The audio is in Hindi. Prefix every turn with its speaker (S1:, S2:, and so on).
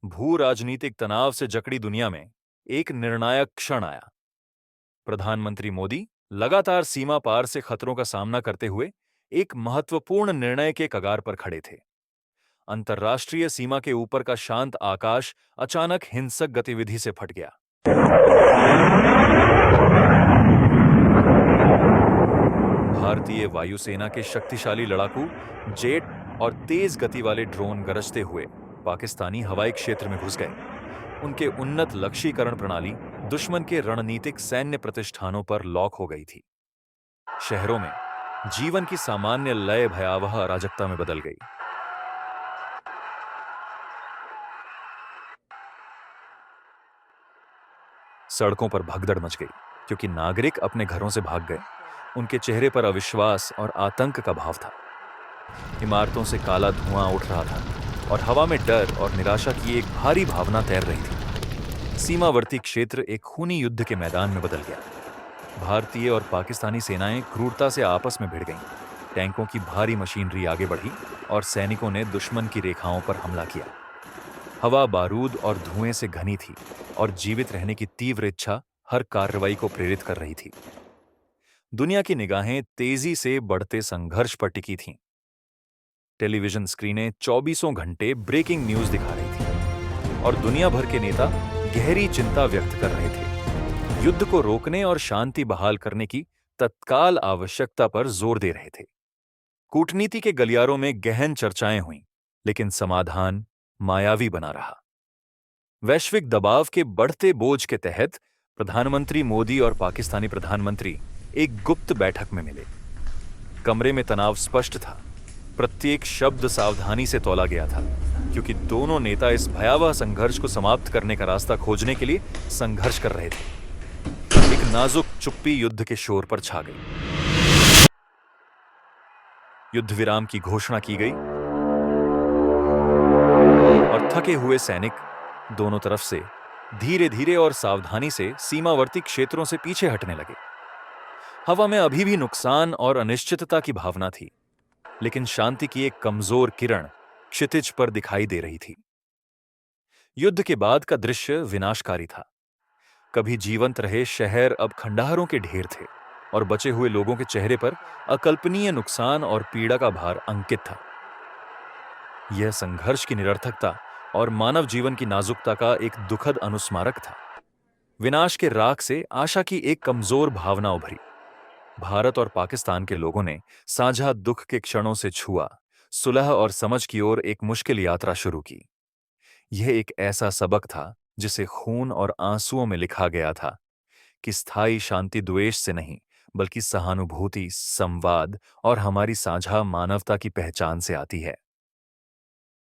S1: भू राजनीतिक तनाव से जकड़ी दुनिया में एक निर्णायक क्षण आया। प्रधानमंत्री मोदी लगातार सीमा पार से खतरों का सामना करते हुए एक महत्वपूर्ण निर्णय के कगार पर खड़े थे। अंतर्राष्ट्रीय सीमा के ऊपर का शांत आकाश अचानक हिंसक गतिविधि से फट गया। भारतीय वायुसेना के शक्तिशाली लड़ाकू जेट और तेज गति वाले ड्रोन गरजते हुए पाकिस्तानी हवाई क्षेत्र में घुस गए। उनके उन्नत लक्ष्यीकरण प्रणाली दुश्मन के रणनीतिक सैन्य प्रतिष्ठानों पर लॉक हो गई थी। शहरों में जीवन की सामान्य लय भयावह अराजकता में बदल गई। सड़कों पर भगदड़ मच गई क्योंकि नागरिक अपने घरों से भाग गए। उनके चेहरे पर अविश्वास और आतंक का भाव था। इमारतों से काला धुआं उठ रहा था और हवा में डर और निराशा की एक भारी भावना तैर रही थी। सीमावर्ती क्षेत्र एक खूनी युद्ध के मैदान में बदल गया। भारतीय और पाकिस्तानी सेनाएं क्रूरता से आपस में भिड़ गईं। टैंकों की भारी मशीनरी आगे बढ़ी और सैनिकों ने दुश्मन की रेखाओं पर हमला किया। हवा बारूद और धुएं से घनी थी और जीवित रहने की तीव्र इच्छा हर कार्रवाई को प्रेरित कर रही थी। दुनिया की निगाहें तेजी से बढ़ते संघर्ष पर टिकी थीं। टेलीविजन स्क्रीनें चौबीसों घंटे ब्रेकिंग न्यूज दिखा रही थी और दुनिया भर के नेता गहरी चिंता व्यक्त कर रहे थे। युद्ध को रोकने और शांति बहाल करने की तत्काल आवश्यकता पर जोर दे रहे थे। कूटनीति के गलियारों में गहन चर्चाएं हुईं, लेकिन समाधान मायावी बना रहा। वैश्विक दबाव के बढ़ते बोझ के तहत प्रधानमंत्री मोदी और पाकिस्तानी प्रधानमंत्री एक गुप्त बैठक में मिले। कमरे में तनाव स्पष्ट था। प्रत्येक शब्द सावधानी से तौला गया था, क्योंकि दोनों नेता इस भयावह संघर्ष को समाप्त करने का रास्ता खोजने के लिए संघर्ष कर रहे थे। एक नाजुक चुप्पी युद्ध के शोर पर छा गई। युद्ध विराम की घोषणा की गई और थके हुए सैनिक दोनों तरफ से धीरे धीरे और सावधानी से सीमावर्ती क्षेत्रों से पीछे हटने लगे। हवा में अभी भी नुकसान और अनिश्चितता की भावना थी, लेकिन शांति की एक कमजोर किरण क्षितिज पर दिखाई दे रही थी। युद्ध के बाद का दृश्य विनाशकारी था। कभी जीवंत रहे शहर अब खंडहरों के ढेर थे और बचे हुए लोगों के चेहरे पर अकल्पनीय नुकसान और पीड़ा का भार अंकित था। यह संघर्ष की निरर्थकता और मानव जीवन की नाजुकता का एक दुखद अनुस्मारक था। विनाश के राख से आशा की एक कमजोर भावना उभरी। भारत और पाकिस्तान के लोगों ने साझा दुख के क्षणों से छुआ, सुलह और समझ की ओर एक मुश्किल यात्रा शुरू की। यह एक ऐसा सबक था जिसे खून और आंसुओं में लिखा गया था कि स्थायी शांति द्वेष से नहीं, बल्कि सहानुभूति, संवाद और हमारी साझा मानवता की पहचान से आती है।